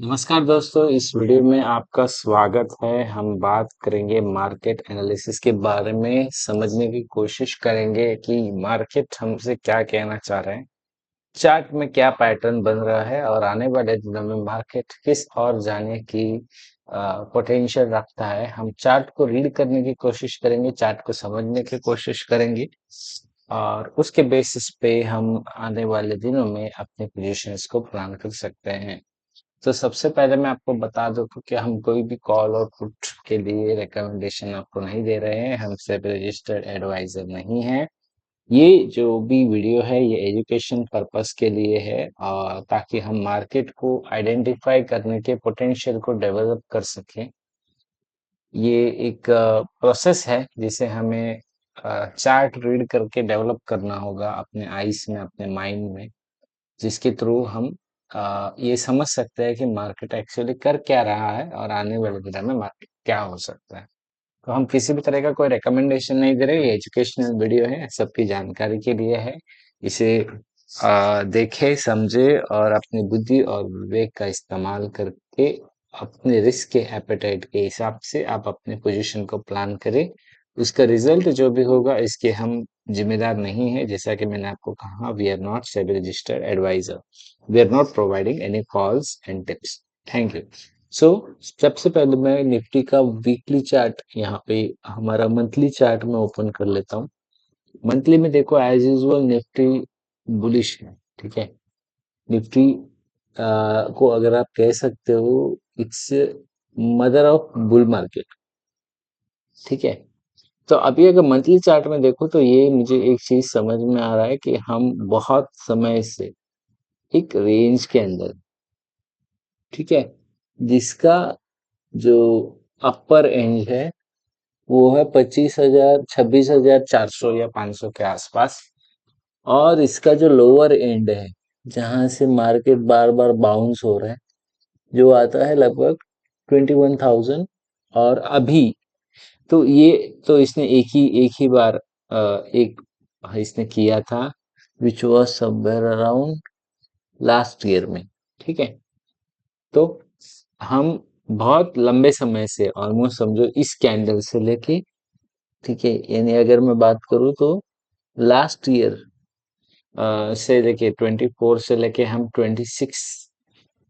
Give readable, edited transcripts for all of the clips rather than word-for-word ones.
नमस्कार दोस्तों, इस वीडियो में आपका स्वागत है। हम बात करेंगे मार्केट एनालिसिस के बारे में, समझने की कोशिश करेंगे कि मार्केट हमसे क्या कहना चाह रहे हैं, चार्ट में क्या पैटर्न बन रहा है और आने वाले दिनों में मार्केट किस ओर जाने की पोटेंशियल रखता है। हम चार्ट को रीड करने की कोशिश करेंगे, चार्ट को समझने की कोशिश करेंगे और उसके बेसिस पे हम आने वाले दिनों में अपने पोजीशंस को प्लान कर सकते हैं। तो सबसे पहले मैं आपको बता दूं कि हम कोई भी कॉल और पुट के लिए रिकमेंडेशन आपको नहीं दे रहे हैं। हम सिर्फ रजिस्टर्ड एडवाइजर नहीं है। ये जो भी वीडियो है ये एजुकेशन पर्पस के लिए है और ताकि हम मार्केट को आइडेंटिफाई करने के पोटेंशियल को डेवलप कर सकें। ये एक प्रोसेस है जिसे हमें चार्ट रीड करके डेवलप करना होगा अपने आईज में, अपने माइंड में, जिसके थ्रू हम ये समझ सकते हैं कि मार्केट एक्चुअली कर क्या रहा है और आने वाले दिनों में मार्केट क्या हो सकता है। तो हम किसी भी तरह का कोई रिकमेंडेशन नहीं दे रहे, ये एजुकेशनल वीडियो है, सबकी जानकारी के लिए है। इसे देखे, समझे और अपनी बुद्धि और विवेक का इस्तेमाल करके अपने रिस्क के एपेटाइट के हिसाब से आप अपने पोजीशन को प्लान करें। उसका रिजल्ट जो भी होगा इसके हम जिम्मेदार नहीं है। जैसा कि मैंने आपको कहा, we are not SEBI registered advisor, we are not providing any calls and tips. Thank you. So सबसे पहले मैं निफ्टी का वीकली चार्ट, यहाँ पे हमारा मंथली चार्ट में ओपन कर लेता हूँ। मंथली में देखो, एज यूजुअल निफ्टी बुलिश है। ठीक है, निफ्टी को अगर आप कह सकते हो, it's mother of bull market. ठीक है, तो अभी अगर मंथली चार्ट में देखो तो ये मुझे एक चीज समझ में आ रहा है कि हम बहुत समय से एक रेंज के अंदर, ठीक है, जिसका जो अपर एंड है वो है 25,000, 26,400 या 500 के आसपास। और इसका जो लोअर एंड है, जहां से मार्केट बार बार बाउंस हो रहा है, जो आता है लगभग 21,000। और अभी तो ये, तो इसने एक ही बार एक इसने किया था, which was somewhere around last year में। ठीक है, तो हम बहुत लंबे समय से, ऑलमोस्ट समझो इस कैंडल से लेके, ठीक है, यानी अगर मैं बात करूँ तो लास्ट ईयर से लेके 24 से लेके हम 26,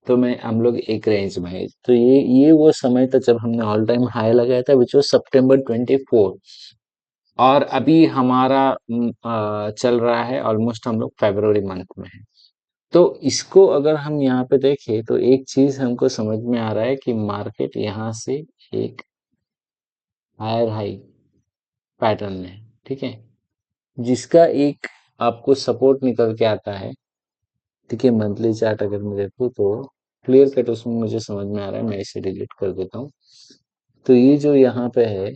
तो मैं हम लोग एक रेंज में है। तो ये वो समय था जब हमने ऑल टाइम हाई लगाया था, विच वॉज सितंबर 24। और अभी हमारा चल रहा है, ऑलमोस्ट हम लोग फरवरी मंथ में है। तो इसको अगर हम यहाँ पे देखें तो एक चीज हमको समझ में आ रहा है कि मार्केट यहाँ से एक हायर हाई पैटर्न में है। ठीक है, जिसका एक आपको सपोर्ट निकल के आता है। ठीक है, मंथली चार्ट अगर मैं देखूँ तो क्लियर कट उसमें मुझे समझ में आ रहा है। मैं इसे डिलीट कर देता हूँ। तो ये जो यहाँ पे है,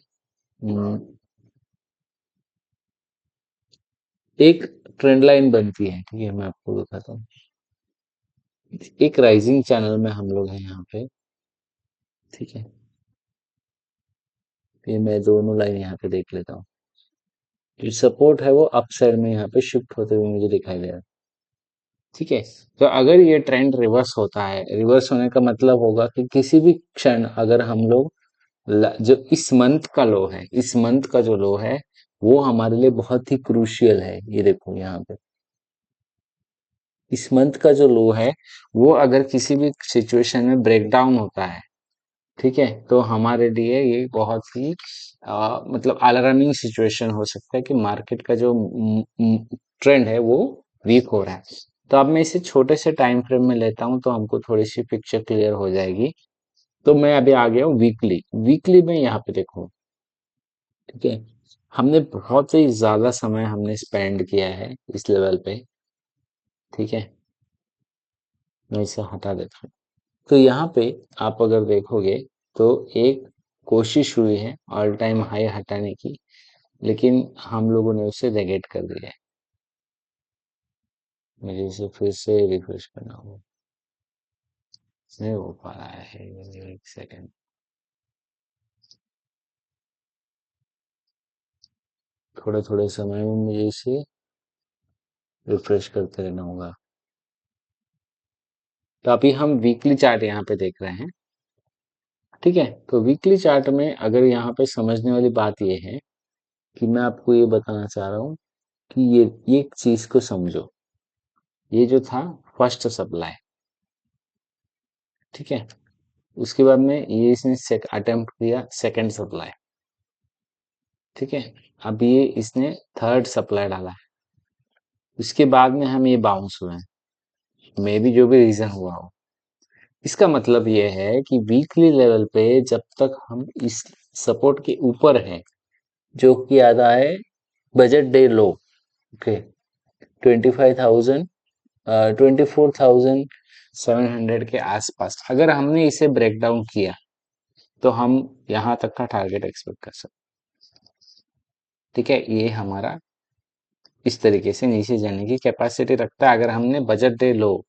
एक ट्रेंड लाइन बनती है। ठीक है, मैं आपको बताता हूँ। एक राइजिंग चैनल में हम लोग हैं यहाँ पे। ठीक है, ये मैं दोनों लाइन यहाँ पे देख लेता हूँ। जो सपोर्ट है वो अप साइड में यहाँ पे शिफ्ट होते हुए मुझे दिखाई दे रहा है। ठीक है, तो अगर ये ट्रेंड रिवर्स होता है, रिवर्स होने का मतलब होगा कि किसी भी क्षण अगर हम लोग जो इस मंथ का लो है, इस मंथ का जो लो है वो हमारे लिए बहुत ही क्रूशियल है। ये देखो यहाँ पे, इस मंथ का जो लो है वो अगर किसी भी सिचुएशन में ब्रेक डाउन होता है, ठीक है, तो हमारे लिए ये बहुत ही मतलब अलार्मिंग सिचुएशन हो सकता है कि मार्केट का जो ट्रेंड है वो वीक हो रहा है। तो अब मैं इसे छोटे से टाइम फ्रेम में लेता हूं तो हमको थोड़ी सी पिक्चर क्लियर हो जाएगी। तो मैं अभी आ गया हूँ वीकली। वीकली में यहाँ पे देखो, ठीक है, हमने बहुत ही ज्यादा समय हमने स्पेंड किया है इस लेवल पे। ठीक है, मैं इसे हटा देता हूँ। तो यहाँ पे आप अगर देखोगे तो एक कोशिश हुई है ऑल टाइम हाई हटाने की, लेकिन हम लोगों ने उसे नेगेट कर दिया है। मुझे इसे फिर से रिफ्रेश करना होगा, नहीं हो पा रहा है। एक सेकेंड, थोड़े थोड़े समय में मुझे इसे रिफ्रेश करते रहना होगा। तो अभी हम वीकली चार्ट यहाँ पे देख रहे हैं। ठीक है, तो वीकली चार्ट में अगर यहाँ पे समझने वाली बात ये है कि मैं आपको ये बताना चाह रहा हूँ कि ये एक चीज को समझो। ये जो था फर्स्ट सप्लाई, ठीक है, उसके बाद में ये इसने अटेम्प्ट किया सेकंड सप्लाई, ठीक है, अब ये इसने थर्ड सप्लाई डाला है, उसके बाद में हम ये बाउंस हुए हैं, मे बी जो भी रीजन हुआ हो। इसका मतलब ये है कि वीकली लेवल पे जब तक हम इस सपोर्ट के ऊपर है, जो कि आता है बजट डे लो, ओके, 25,000, 24,700 के आसपास अगर हमने इसे ब्रेक डाउन किया तो हम यहाँ तक का टारगेट एक्सपेक्ट कर सकते। ठीक है, ये हमारा इस तरीके से नीचे जाने की कैपेसिटी रखता है। अगर हमने बजट डे लो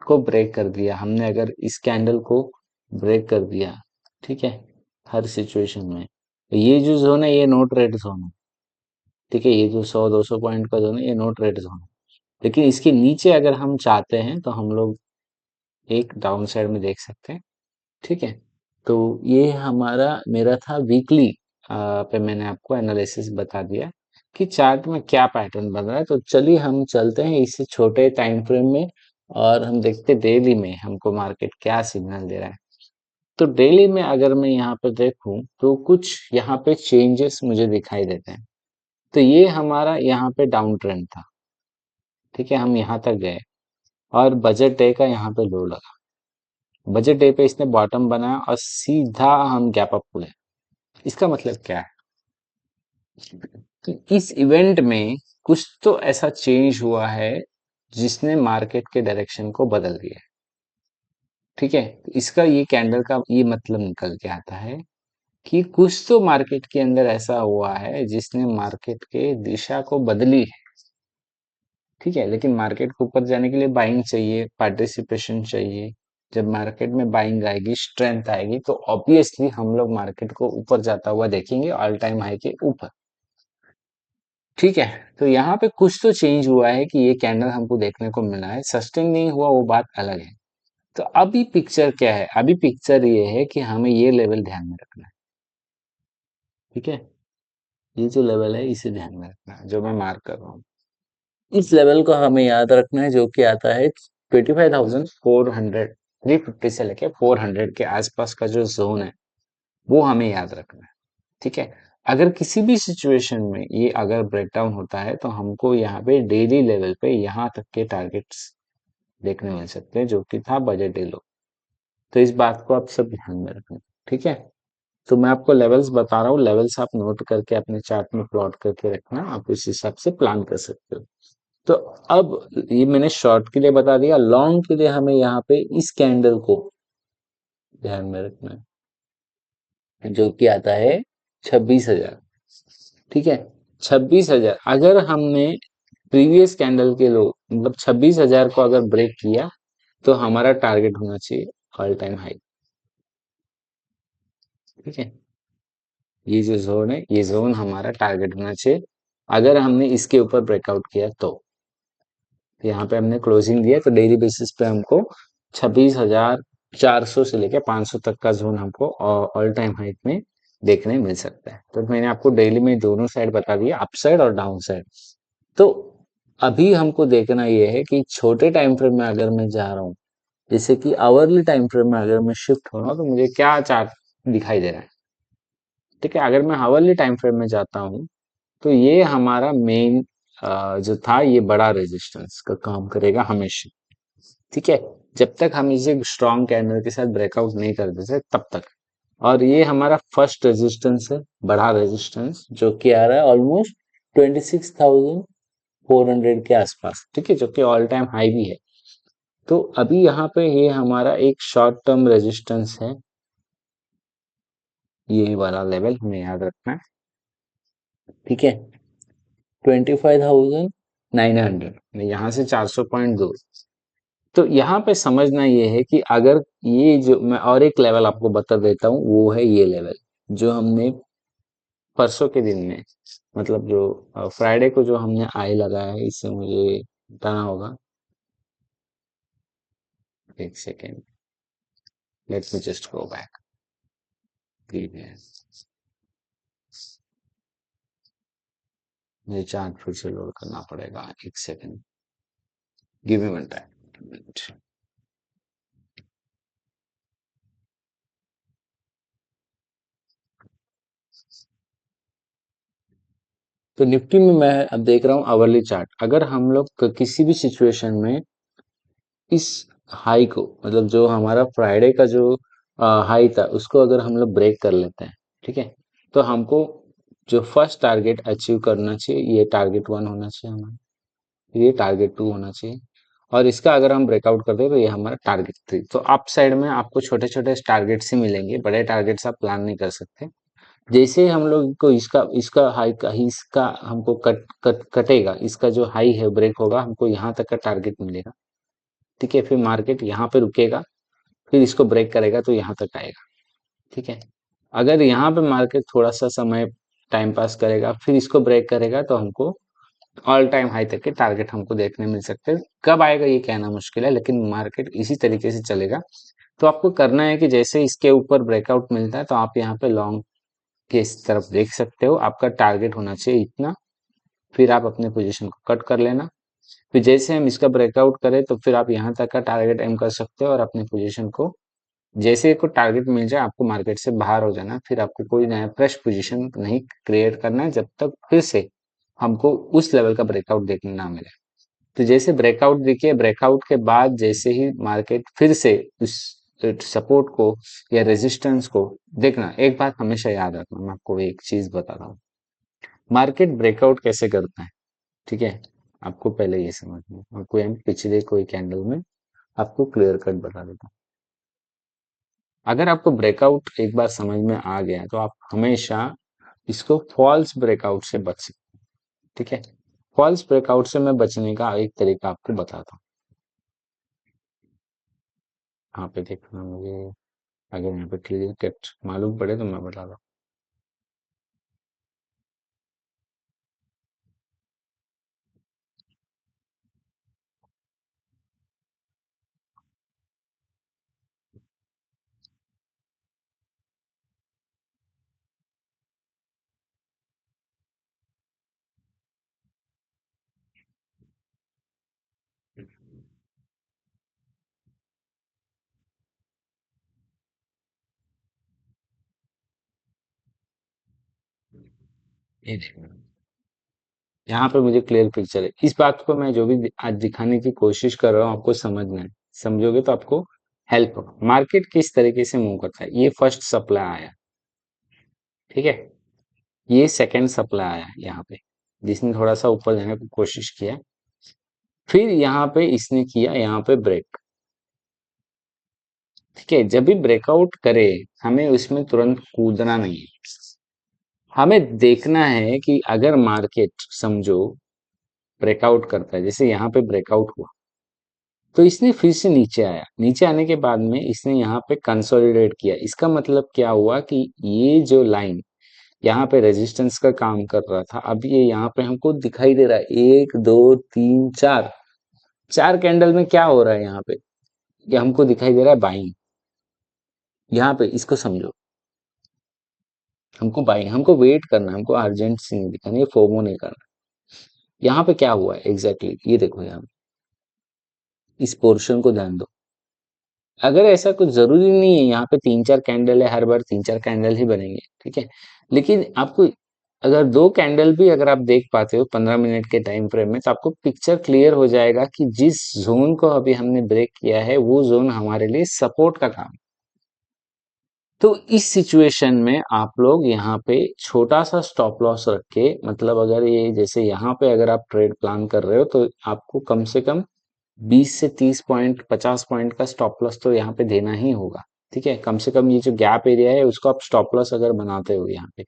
को ब्रेक कर दिया, हमने अगर इस कैंडल को ब्रेक कर दिया, ठीक है, हर सिचुएशन में, तो ये जो जोन है ये नो ट्रेड जोन है। ठीक है, ये जो 100-200 पॉइंट का जोन है ये नो ट्रेड जोन है। लेकिन इसके नीचे अगर हम चाहते हैं तो हम लोग एक डाउन साइड में देख सकते हैं। ठीक है, तो ये हमारा मेरा था वीकली पे मैंने आपको एनालिसिस बता दिया कि चार्ट में क्या पैटर्न बन रहा है। तो चलिए हम चलते हैं इसे छोटे टाइम फ्रेम में और हम देखते डेली में हमको मार्केट क्या सिग्नल दे रहा है। तो डेली में अगर मैं यहाँ पे देखूं तो कुछ यहाँ पे चेंजेस मुझे दिखाई देते हैं। तो ये हमारा यहाँ पे डाउन ट्रेंड था, ठीक है, हम यहाँ तक गए और बजट डे का यहाँ पे लो लगा, बजट डे पे इसने बॉटम बनाया और सीधा हम गैप अप हुए। इसका मतलब क्या है कि इस इवेंट में कुछ तो ऐसा चेंज हुआ है जिसने मार्केट के डायरेक्शन को बदल दिया है। ठीक है, इसका ये कैंडल का ये मतलब निकल के आता है कि कुछ तो मार्केट के अंदर ऐसा हुआ है जिसने मार्केट के दिशा को बदली है। ठीक है, लेकिन मार्केट को ऊपर जाने के लिए बाइंग चाहिए, पार्टिसिपेशन चाहिए। जब मार्केट में बाइंग आएगी, स्ट्रेंथ आएगी, तो ऑब्वियसली हम लोग मार्केट को ऊपर जाता हुआ देखेंगे ऑल टाइम हाई के ऊपर। ठीक है, तो यहाँ पे कुछ तो चेंज हुआ है कि ये कैंडल हमको देखने को मिला है, सस्टेन नहीं हुआ वो बात अलग है। तो अभी पिक्चर क्या है, अभी पिक्चर ये है कि हमें ये लेवल ध्यान में रखना है। ठीक है, ये जो लेवल है इसे ध्यान में रखना है जो मैं मार्क कर रहा हूँ। इस लेवल को हमें याद रखना है जो कि आता है 25,400, 350 से लेके 400 के आसपास का जो जोन है वो हमें याद रखना है। ठीक है, अगर किसी भी सिचुएशन में ये अगर ब्रेकडाउन होता है तो हमको यहाँ पे डेली लेवल पे यहाँ तक के टारगेट्स देखने मिल सकते हैं जो कि था बजट डे लो। तो इस बात को आप सब ध्यान में रखना। ठीक है, तो मैं आपको लेवल्स बता रहा हूँ, लेवल्स आप नोट करके अपने चार्ट में प्लॉट करके रखना, आप इस हिसाब से प्लान कर सकते हो। तो अब ये मैंने शॉर्ट के लिए बता दिया, लॉन्ग के लिए हमें यहाँ पे इस कैंडल को ध्यान में रखना है जो कि आता है 26,000। ठीक है, 26,000 अगर हमने प्रीवियस कैंडल के लो मतलब 26,000 को अगर ब्रेक किया तो हमारा टारगेट होना चाहिए ऑल टाइम हाई। ठीक है, ये जो जोन है ये जोन हमारा टारगेट होना चाहिए अगर हमने इसके ऊपर ब्रेकआउट किया तो। यहाँ पे हमने क्लोजिंग दिया तो डेली बेसिस पे हमको 26,400 से लेकर 500 तक का जोन हमको ऑल टाइम हाइट में देखने मिल सकता है। तो मैंने आपको डेली में दोनों साइड बता दिया, अप साइड और डाउन साइड। तो अभी हमको देखना ये है कि छोटे टाइम फ्रेम में अगर मैं जा रहा हूँ, जैसे कि आवरली टाइम फ्रेम में अगर मैं शिफ्ट हो रहा हूँ तो मुझे क्या चार्ट दिखाई दे रहा है। ठीक है, अगर मैं आवरली टाइम फ्रेम में जाता हूँ तो ये हमारा मेन जो था ये बड़ा रेजिस्टेंस का काम करेगा हमेशा। ठीक है, जब तक हम इसे स्ट्रॉन्ग कैंडल के साथ ब्रेकआउट नहीं कर देते तब तक। और ये हमारा फर्स्ट रेजिस्टेंस है, बड़ा रेजिस्टेंस जो कि आ रहा है ऑलमोस्ट 26,400 के आसपास। ठीक है, जो कि ऑल टाइम हाई भी है। तो अभी यहाँ पे ये हमारा एक शॉर्ट टर्म रेजिस्टेंस है, ये वाला लेवल हमें याद रखना है। ठीक है, 25,900 यहाँ से 400 पॉइंट दूर। तो यहाँ पे समझना ये है कि अगर ये जो मैं और एक लेवल आपको बता देता हूँ वो है ये लेवल जो हमने परसों के दिन में मतलब जो फ्राइडे को जो हमने आई लगाया है, इससे मुझे बताना होगा एक second, let me just go back previous. मुझे चार्ट फिर से लोड करना पड़ेगा, एक second, give me one time. तो निफ्टी में मैं अब देख रहा हूँ आवरली चार्ट। अगर हम लोग किसी भी सिचुएशन में इस हाई को, मतलब जो हमारा फ्राइडे का जो हाई था, उसको अगर हम लोग ब्रेक कर लेते हैं, ठीक है, तो हमको जो फर्स्ट टारगेट अचीव करना चाहिए, ये टारगेट वन होना चाहिए हमारा, ये टारगेट टू होना चाहिए, और इसका अगर हम ब्रेकआउट करते हैं तो ये हमारा टारगेट थ्री। तो अप साइड में आपको छोटे छोटे टारगेट्स ही मिलेंगे, बड़े टारगेट्स आप प्लान नहीं कर सकते। जैसे ही हम लोग को इसका इसका हाई का इसका हमको कटेगा, इसका जो हाई है ब्रेक होगा, हमको यहाँ तक का टारगेट मिलेगा, ठीक है। फिर मार्केट यहाँ पे रुकेगा, फिर इसको ब्रेक करेगा तो यहाँ तक आएगा, ठीक है। अगर यहाँ पे मार्केट थोड़ा सा समय टाइम पास करेगा, फिर इसको ब्रेक करेगा, तो हमको ऑल टाइम हाई तक के टारगेट हमको देखने मिल सकते हैं। कब आएगा ये कहना मुश्किल है, लेकिन मार्केट इसी तरीके से चलेगा। तो आपको करना है कि जैसे इसके ऊपर ब्रेकआउट मिलता है, तो आप यहाँ पे लॉन्ग के इस तरफ देख सकते हो, आपका टारगेट होना चाहिए इतना, फिर आप अपने पोजीशन को कट कर लेना। फिर जैसे हम इसका ब्रेकआउट करें, तो फिर आप यहाँ तक का टारगेट एम कर सकते हो, और अपनी पोजीशन को जैसे को टारगेट मिल जाए, आपको मार्केट से बाहर हो जाना। फिर आपको कोई नया फ्रेश पोजीशन नहीं क्रिएट करना है, जब तक फिर से हमको उस लेवल का ब्रेकआउट देखने ना मिले। तो जैसे ब्रेकआउट देखिए, ब्रेकआउट के बाद जैसे ही मार्केट फिर से उस सपोर्ट को या रेजिस्टेंस को देखना, एक बात हमेशा याद रखना, मैं आपको एक चीज बता रहा हूँ, मार्केट ब्रेकआउट कैसे करता है, ठीक है। आपको पहले ये समझना है, और कोई हम पिछले कोई कैंडल में आपको क्लियर कट बता देता हूँ। अगर आपको ब्रेकआउट एक बार समझ में आ गया, तो आप हमेशा इसको फॉल्स ब्रेकआउट से बच सकते हैं, ठीक है। फॉल्स ब्रेकआउट से मैं बचने का एक तरीका आपको बताता हूँ। यहाँ पे देखना मुझे, अगर यहाँ पे क्लियर कट मालूम पड़े तो मैं बता दूँ। ये देखो, यहाँ पे मुझे क्लियर पिक्चर है। इस बात को मैं जो भी आज दिखाने की कोशिश कर रहा हूँ, आपको समझना है। समझोगे तो आपको हेल्प होगा। मार्केट किस तरीके से मूव करता है, ये फर्स्ट सप्लाई आया, ठीक है, ये सेकंड सप्लाई आया यहाँ पे, जिसने थोड़ा सा ऊपर जाने की कोशिश किया, फिर यहाँ पे इसने किया यहाँ पे ब्रेक, ठीक है। जब भी ब्रेकआउट करे, हमें उसमें तुरंत कूदना नहीं है, हमें देखना है कि अगर मार्केट समझो ब्रेकआउट करता है, जैसे यहाँ पे ब्रेकआउट हुआ, तो इसने फिर से नीचे आया, नीचे आने के बाद में इसने यहाँ पे कंसोलिडेट किया। इसका मतलब क्या हुआ कि ये जो लाइन यहाँ पे रेजिस्टेंस का काम कर रहा था, अब ये यहाँ पे हमको दिखाई दे रहा है, एक दो तीन चार, चार कैंडल में क्या हो रहा है यहाँ पे, ये हमको दिखाई दे रहा है बाइंग। यहाँ पे इसको समझो, हमको बाइंग, हमको वेट करना है, हमको अर्जेंसी नहीं दिखानी है, फोमो नहीं करना। यहाँ पे क्या हुआ है एग्जैक्टली ये देखो, यहाँ इस पोर्शन को ध्यान दो। अगर ऐसा कुछ जरूरी नहीं है, यहाँ पे तीन चार कैंडल है, हर बार तीन चार कैंडल ही बनेंगे, ठीक है, लेकिन आपको अगर दो कैंडल भी अगर आप देख पाते हो 15 मिनट के टाइम फ्रेम में, तो आपको पिक्चर क्लियर हो जाएगा कि जिस जोन को अभी हमने ब्रेक किया है, वो जोन हमारे लिए सपोर्ट का काम। तो इस सिचुएशन में आप लोग यहाँ पे छोटा सा स्टॉप लॉस रख के, मतलब अगर ये जैसे यहाँ पे अगर आप ट्रेड प्लान कर रहे हो, तो आपको कम से कम 20 से 30 पॉइंट 50 पॉइंट का स्टॉप लॉस तो यहाँ पे देना ही होगा, ठीक है। कम से कम ये जो गैप एरिया है, उसको आप स्टॉप लॉस अगर बनाते हो, यहाँ पे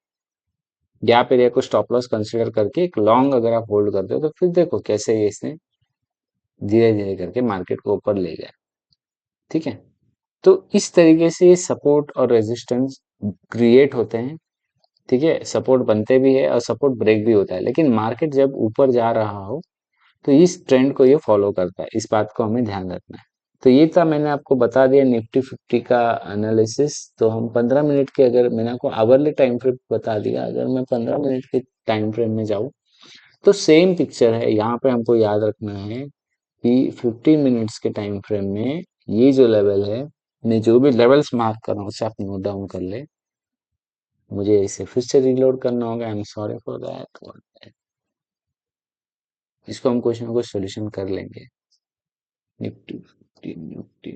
गैप एरिया को स्टॉप लॉस कंसीडर करके एक लॉन्ग अगर आप होल्ड करते हो, तो फिर देखो कैसे ये इसने धीरे धीरे करके मार्केट को ऊपर ले गया, ठीक है। तो इस तरीके से सपोर्ट और रेजिस्टेंस क्रिएट होते हैं, ठीक है। सपोर्ट बनते भी है और सपोर्ट ब्रेक भी होता है, लेकिन मार्केट जब ऊपर जा रहा हो, तो इस ट्रेंड को ये फॉलो करता है, इस बात को हमें ध्यान रखना है। तो ये था, मैंने आपको बता दिया निफ्टी फिफ्टी का एनालिसिस। तो हम 15 मिनट के, अगर मैंने आपको आवरली टाइम फ्रेम बता दिया, अगर मैं 15 मिनट के टाइम फ्रेम में जाऊं तो सेम पिक्चर है। यहाँ पे हमको याद रखना है कि 15 मिनट्स के टाइम फ्रेम में ये जो लेवल है, मैं जो भी लेवल्स मार्क कर रहा हूँ उसे आप नोट डाउन कर ले। मुझे इसे फिर से रीलोड करना होगा, I am sorry for that. इसको हम क्वेश्चन को सोल्यूशन कर लेंगे। Nifty fifty, Nifty.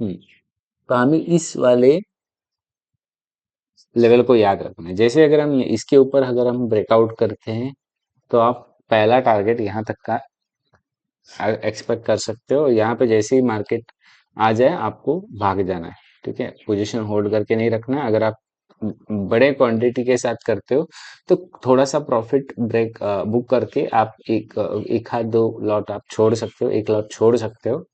हम्म तो हमें इस वाले लेवल को याद रखना है। जैसे अगर हम इसके ऊपर अगर हम ब्रेकआउट करते हैं तो आप पहला टारगेट यहाँ तक का एक्सपेक्ट कर सकते हो। यहाँ पे जैसे ही मार्केट आ जाए आपको भाग जाना है, ठीक है। पोजीशन होल्ड करके नहीं रखना है। अगर आप बड़े क्वांटिटी के साथ करते हो तो थोड़ा सा प्रॉफिट ब्रेक बुक करके आप एक हाथ दो लॉट आप छोड़ सकते हो, एक लॉट छोड़ सकते हो।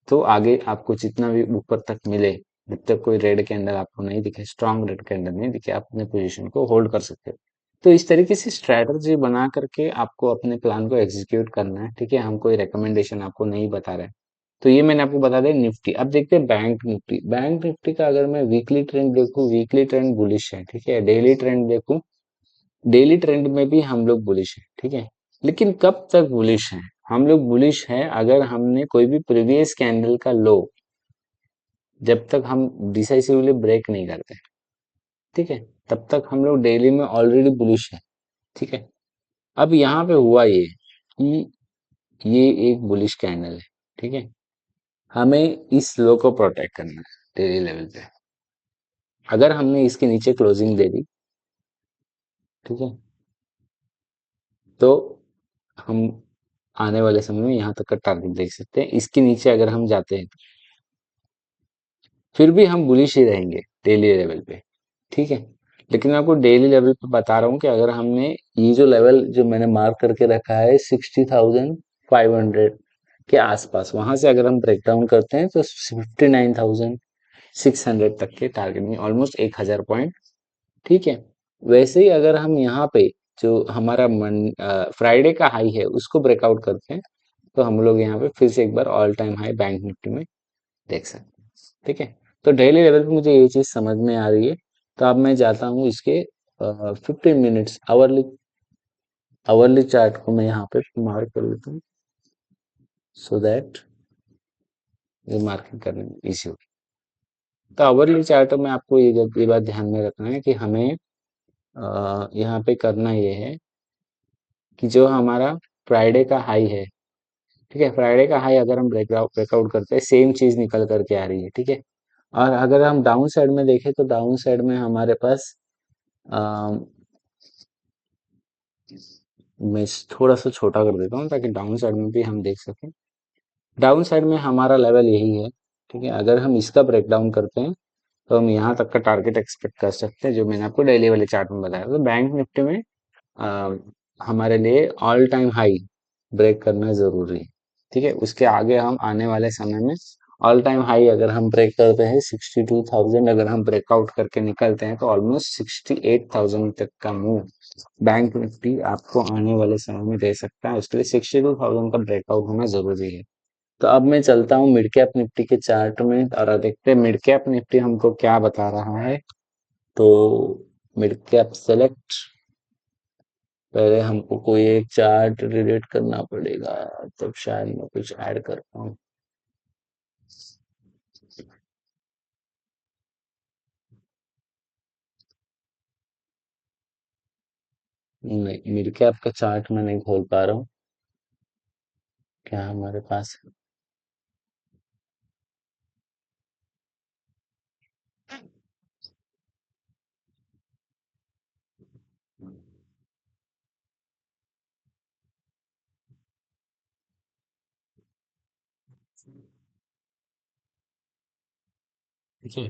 तो आगे आपको जितना भी ऊपर तक मिले, जब तक कोई रेड कैंडल आपको नहीं दिखे, स्ट्रांग रेड कैंडल नहीं दिखे, आप अपने पोजीशन को होल्ड कर सकते हो। तो इस तरीके से स्ट्रैटेजी बना करके आपको अपने प्लान को एग्जीक्यूट करना है, ठीक है। हम कोई रिकमेंडेशन आपको नहीं बता रहे हैं। तो ये मैंने आपको बता दिया निफ्टी। अब देखते हैं बैंक निफ्टी। बैंक निफ्टी का अगर मैं वीकली ट्रेंड देखूं, वीकली ट्रेंड बुलिश है, ठीक है। डेली ट्रेंड देखूं, डेली ट्रेंड में भी हम लोग बुलिश है, ठीक है। लेकिन कब तक बुलिश है? हम लोग बुलिश है अगर हमने कोई भी प्रीवियस कैंडल का लो, जब तक हम डिसाइसिवली ब्रेक नहीं करते, ठीक है, तब तक हम लोग डेली में ऑलरेडी बुलिश है, ठीक है। अब यहाँ पे हुआ ये कि ये एक बुलिश कैंडल है, ठीक है। हमें इस लो को प्रोटेक्ट करना है डेली लेवल पे। अगर हमने इसके नीचे क्लोजिंग दे दी, ठीक है, तो हम आने वाले समय में यहाँ तक का टारगेट देख सकते हैं। इसके नीचे अगर हम जाते हैं फिर भी हम बुलिश ही रहेंगे डेली लेवल पे, ठीक है। लेकिन मैं आपको डेली लेवल पे बता रहा हूँ कि अगर हमने ये जो लेवल जो मैंने मार्क करके रखा है 60,500 के आसपास, वहां से अगर हम ब्रेक डाउन करते हैं तो 59,600 तक के टारगेट में, ऑलमोस्ट 1,000 पॉइंट, ठीक है। वैसे ही अगर हम यहाँ पे जो हमारा फ्राइडे का हाई है उसको ब्रेकआउट करते हैं तो हम लोग यहाँ पे फिर से एक बार all time high bank Nifty में देख सकते हैं, ठीक है। तो डेली लेवल पे मुझे ये चीज समझ में आ रही है। तो अब मैं जाता हूँ इसके 15 मिनट्स आवरली आवरली चार्ट को मैं यहाँ पे मार्क कर लेता हूँ, सो दैट ये मार्किंग करने में इजी हो। तो आवरली चार्ट में आपको ये बात ध्यान में रखना है कि हमें यहाँ पे करना ये है कि जो हमारा फ्राइडे का हाई है, ठीक है, फ्राइडे का हाई अगर हम ब्रेकआउट करते हैं, सेम चीज निकल करके आ रही है, ठीक है। और अगर हम डाउन साइड में देखें तो डाउन साइड में हमारे पास अम, मैं थोड़ा सा छोटा कर देता हूँ ताकि डाउन साइड में भी हम देख सकें। डाउन साइड में हमारा लेवल यही है, ठीक है। अगर हम इसका ब्रेक डाउन करते हैं तो हम यहाँ तक का टारगेट एक्सपेक्ट कर सकते हैं, जो मैंने आपको डेली वाले चार्ट में बताया। तो बैंक निफ्टी में अ, हमारे लिए ऑल टाइम हाई ब्रेक करना जरूरी है, ठीक है। उसके आगे हम आने वाले समय में ऑल टाइम हाई अगर हम ब्रेक करते हैं 62,000, अगर हम ब्रेकआउट करके निकलते हैं तो ऑलमोस्ट 68,000 तक का मूव बैंक निफ्टी आपको आने वाले समय में दे सकता है। उसके लिए 62,000 का ब्रेकआउट होना जरूरी है। तो अब मैं चलता हूँ मिड कैप निफ्टी के चार्ट में और देखते हैं मिड कैप निफ्टी हमको क्या बता रहा है। तो मिड कैप सेलेक्ट, पहले हमको कोई एक चार्ट रिलेट करना पड़ेगा, तब शायद मैं कुछ ऐड कर पाऊँ। नहीं, मिड कैप का चार्ट मैं नहीं खोल पा रहा हूँ। क्या हमारे पास ठीक है।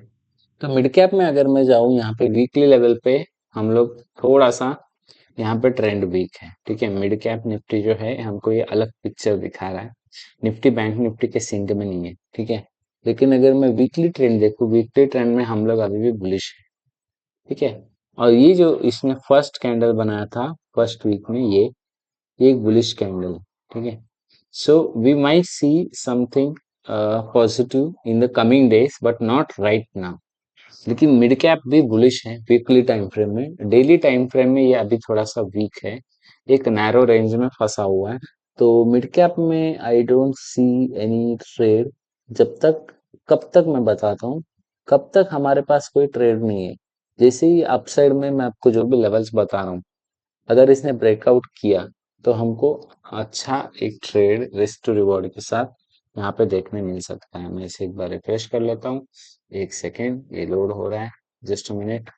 तो मिड कैप में अगर मैं जाऊँ, यहाँ पे वीकली लेवल पे हम लोग थोड़ा सा, यहाँ पे ट्रेंड वीक है, ठीक है। मिड कैप निफ्टी जो है हमको ये अलग पिक्चर दिखा रहा है, निफ्टी बैंक निफ्टी के सिंक में नहीं है, ठीक है। लेकिन अगर मैं वीकली ट्रेंड देखूँ, वीकली ट्रेंड में हम लोग अभी भी बुलिश है, ठीक है। और ये जो इसने फर्स्ट कैंडल बनाया था फर्स्ट वीक में, ये एक बुलिश कैंडल है, ठीक है। So we might see something positive in the coming days but not right now. लेकिन मिड कैप भी बुलिश है वीकली टाइम फ्रेम में। डेली टाइम फ्रेम में ये अभी थोड़ा सा वीक है, एक नैरो रेंज में फंसा हुआ है। तो मिड कैप में I don't see any trade जब तक, कब तक मैं बताता हूँ, कब तक हमारे पास कोई ट्रेड नहीं है। जैसे ही अपसाइड में मैं आपको जो भी लेवल्स बता रहा हूँ, अगर इसने ब्रेकआउट किया तो हमको अच्छा एक ट्रेड रिस्क टू रिवॉर्ड के साथ यहाँ पे देखने मिल सकता है। मैं इसे एक बार रिफ्रेश कर लेता हूँ। एक सेकेंड, ये लोड हो रहा है, जस्ट अ मिनट।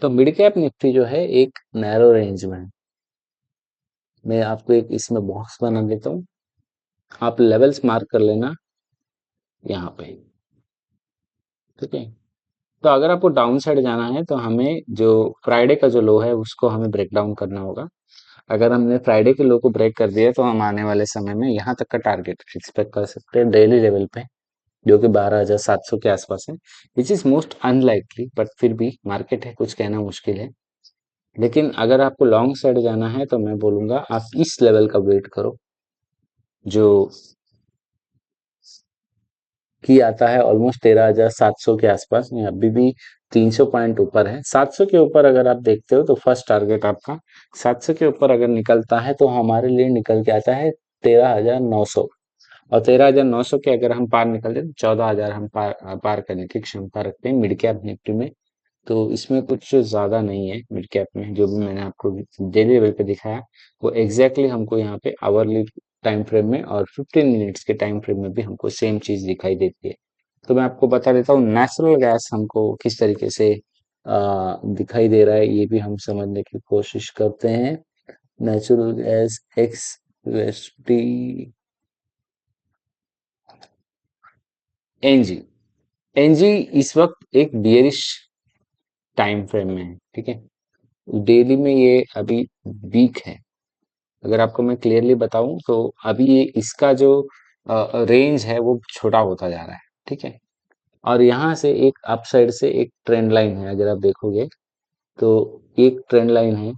तो मिड कैप निफ्टी जो है एक नैरो रेंज में है। मैं आपको एक इसमें बॉक्स बना देता हूँ, आप लेवल्स मार्क कर लेना यहाँ पे। ठीक है। तो अगर आपको डाउन साइड जाना है तो हमें जो फ्राइडे का जो लो है उसको हमें ब्रेक डाउन करना होगा। अगर हमने फ्राइडे के लो को ब्रेक कर दिया तो हम आने वाले समय में यहाँ तक का टारगेट एक्सपेक्ट कर सकते हैं डेली लेवल पे, जो कि 12,700 के आसपास है। Which is most unlikely, but फिर भी मार्केट है, कुछ कहना मुश्किल है। लेकिन अगर आपको लॉन्ग साइड जाना है तो मैं बोलूंगा आप इस लेवल का वेट करो, जो की आता है ऑलमोस्ट 13,700 के आसपास में। अभी भी 300 पॉइंट ऊपर है। 700 के ऊपर अगर आप देखते हो तो फर्स्ट टारगेट आपका 700 के ऊपर अगर निकलता है तो हमारे लिए निकल के आता है 13,900। और 13,900 के अगर हम पार निकल जाए तो 14,000 हम पार करने की क्षमता रखते हैं मिड कैप निफ्टी में। तो इसमें कुछ ज्यादा नहीं है मिड कैप में। जो भी मैंने आपको डेली लेवल पे दिखाया वो एग्जैक्टली हमको यहाँ पे आवरली टाइम फ्रेम में और 15 मिनट्स के टाइम फ्रेम में भी हमको सेम चीज दिखाई देती है। तो मैं आपको बता देता हूँ नेचुरल गैस हमको किस तरीके से दिखाई दे रहा है, ये भी हम समझने की कोशिश करते हैं। Natural gas x USD NG. NG इस वक्त एक बियरिश टाइम फ्रेम में है। ठीक है। डेली में ये अभी वीक है। अगर आपको मैं क्लियरली बताऊं तो अभी ये इसका जो रेंज है वो छोटा होता जा रहा है। ठीक है। और यहाँ से एक अपसाइड से एक ट्रेंड लाइन है, अगर आप देखोगे तो एक ट्रेंड लाइन है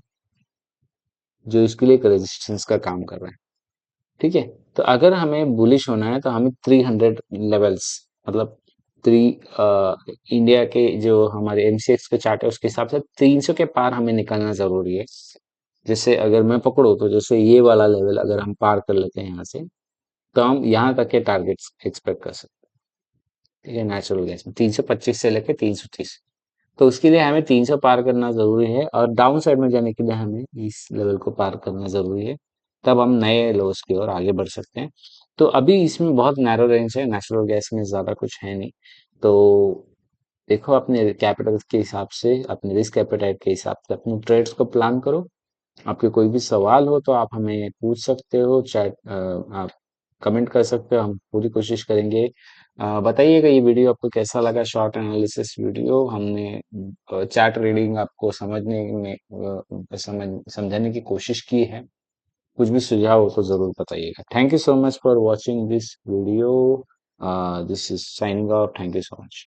जो इसके लिए एक रेजिस्टेंस का काम कर रहा है। ठीक है। तो अगर हमें बुलिश होना है तो हमें 300 लेवल्स, मतलब थ्री, इंडिया के जो हमारे एमसीएक्स के चार्ट है उसके हिसाब से 300 के पार हमें निकलना जरूरी है। जैसे अगर मैं पकड़ो तो जैसे ये वाला लेवल अगर हम पार कर लेते हैं यहाँ से, तो हम यहाँ तक के टारगेट्स एक्सपेक्ट कर सकते हैं। ठीक है। नेचुरल गैस में 325 से लेके 330। तो उसके लिए हमें 300 पार करना जरूरी है और डाउन साइड में जाने के लिए हमें इस लेवल को पार करना जरूरी है। तब हम नए लोस की ओर आगे बढ़ सकते हैं। तो अभी इसमें बहुत नैरो रेंज है, नेचुरल गैस में ज्यादा कुछ है नहीं। तो देखो अपने कैपिटल के हिसाब से, अपने रिस्क एपेटाइट के हिसाब से अपने ट्रेड्स को प्लान करो। आपके कोई भी सवाल हो तो आप हमें पूछ सकते हो, चैट आप कमेंट कर सकते हो, हम पूरी कोशिश करेंगे। बताइएगा ये वीडियो आपको कैसा लगा, शॉर्ट एनालिसिस वीडियो। हमने चैट रीडिंग आपको समझने में समझाने की कोशिश की है। कुछ भी सुझाव हो तो जरूर बताइएगा। Thank you so much for watching this video. This is signing off. Thank you so much.